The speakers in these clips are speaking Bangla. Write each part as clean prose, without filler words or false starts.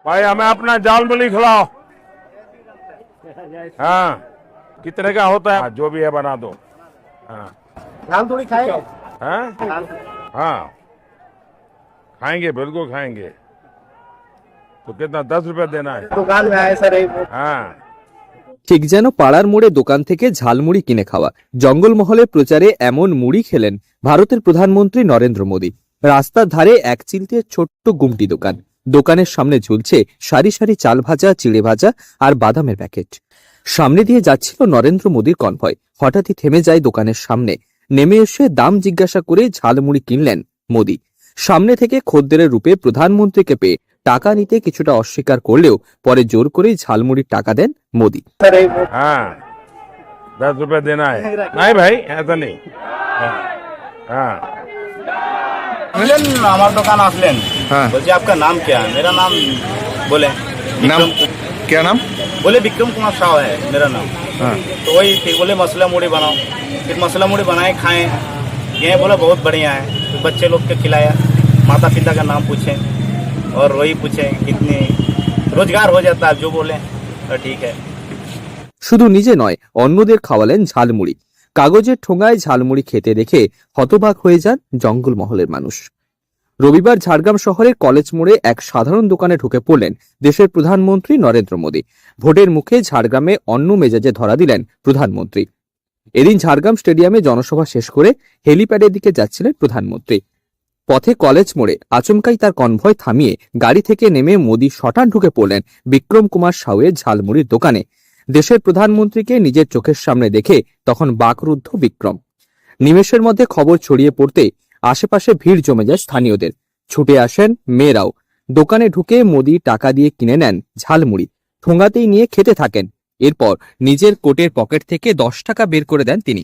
भाई हमें अपना जाल मुली खिलाओ। हाँ कितने का होता है? जो भी है बना दो। हाँ दाल थोड़ी खाएंगे। हाँ हाँ खाएंगे, बिल्कुल खाएंगे। तो कितना 10 रुपए देना है? दुकान में आए सर। हाँ ঠিক যেন পাড়ার মোড়ে দোকান থেকে ঝালমুড়ি কিনে খাওয়া। জঙ্গলমহলের প্রচারে এমন মুড়ি খেলেন ভারতের প্রধানমন্ত্রী নরেন্দ্র মোদী। রাস্তার ধারে এক চিলতে ছোট্ট গুমটি দোকান, দোকানের সামনে ঝুলছে সারি সারি চাল ভাজা, চিড়ে ভাজা আর বাদামের প্যাকেট। সামনে দিয়ে যাচ্ছিল নরেন্দ্র মোদীর কনভয়। হঠাৎই থেমে যায় দোকানের সামনে। নেমে এসে দাম জিজ্ঞাসা করে ঝালমুড়ি কিনলেন মোদী। সামনে থেকে খদ্দেরের রূপে প্রধানমন্ত্রীকে পেয়ে টাকা নিতে কিছুটা অস্বীকার করলেও পরে জোর করেই ঝালমুড়ির টাকা দেন মোদী। हाँ 10 रुपए देना है। नहीं भाई ऐसा नहीं। हाँ हमारे दुकान आसलेन। हाँ। बोलिए आपका नाम क्या है? मेरा नाम बोले नाम क्या नाम? बोले विक्रम कुमार साव है मेरा नाम। हाँ। तो वही फिर बोले मसाला मुड़ी बनाओ। फिर मसाला मुड़ी बनाए खाएं। ये बोला बहुत बढ़िया है। तो बच्चे लोग के खिलाया, माता पिता का नाम पूछे और वही पूछे कितनी रोजगार हो जाता है, जो बोले तो ठीक है। শুধু নিজে নয়, অন্যদের খাওয়ালেন ঝালমুড়ি। কাগজের ঠোঙায় ঝালমুড়ি খেতে দেখে হতবাক হয়ে যান জঙ্গলমহলের মানুষ। রবিবার ঝাড়গ্রাম শহরের কলেজ মোড়ে এক সাধারণ দোকানে ঢুকে পড়লেন দেশের প্রধানমন্ত্রী নরেন্দ্র মোদী। ভোটের মুখে ঝাড়গ্রামে অন্য মেজাজে ধরা দিলেন প্রধানমন্ত্রী। এদিন ঝাড়গ্রাম স্টেডিয়ামে জনসভা শেষ করে হেলিপ্যাডের দিকে যাচ্ছিলেন প্রধানমন্ত্রী। পথে কলেজ মোড়ে আচমকাই তার কনভয় থামিয়ে গাড়ি থেকে নেমে মোদী শটান ঢুকে পড়লেন বিক্রম কুমার সাউয়ের ঝালমুড়ির দোকানে। দেশের প্রধানমন্ত্রীকে নিজের চোখের সামনে দেখে তখন বাকরুদ্ধ বিক্রম। নিমেষের মধ্যে খবর ছড়িয়ে পড়তে আশেপাশে ভিড় জমে যায় স্থানীয়দের। ছুটে আসেন মেয়েরাও। দোকানে ঢুকে মোদী টাকা দিয়ে কিনে নেন ঝালমুড়ি। ঠোঙাতেই নিয়ে খেতে থাকেন। এরপর নিজের কোটের পকেট থেকে 10 টাকা বের করে দেন তিনি।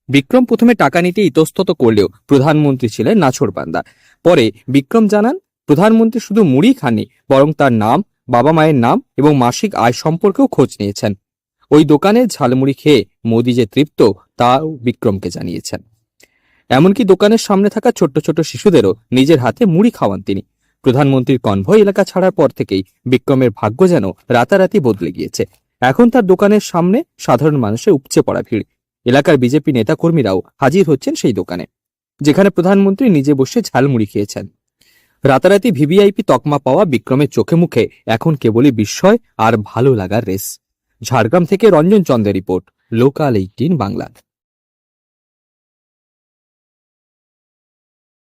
বিক্রম প্রথমে টাকা নিতে ইতস্তত করলেও প্রধানমন্ত্রী ছিলেন নাছোড়বান্দা। পরে বিক্রম জানান, প্রধানমন্ত্রী শুধু মুড়ি খাননি, বরং তার নাম, বাবা মায়ের নাম এবং মাসিক আয় সম্পর্কেও খোঁজ নিয়েছেন। ওই দোকানে ঝালমুড়ি খেয়ে মোদী যে তৃপ্ত তাও বিক্রমকে জানিয়েছেন। এমনকি দোকানের সামনে থাকা ছোট্ট ছোট্ট শিশুদেরও নিজের হাতে মুড়ি খাওয়ান তিনি। প্রধানমন্ত্রীর কনভয় এলাকা ছাড়ার পর থেকেই বিক্রমের ভাগ্য যেন রাতারাতি বদলে গিয়েছে। এখন তার দোকানের সামনে সাধারণ মানুষের উপচে পড়া ভিড়। এলাকার বিজেপি নেতাকর্মীরাও হাজির হচ্ছেন সেই দোকানে, যেখানে প্রধানমন্ত্রী নিজে বসে ঝালমুড়ি খেয়েছেন। রাতারাতি ভিভিআইপি তকমা পাওয়া বিক্রমের চোখে মুখে এখন কেবলই বিস্ময় আর ভালো লাগার রেস। ঝাড়গ্রাম থেকে রঞ্জন চন্দ্রের রিপোর্ট, লোকাল 18 বাংলা।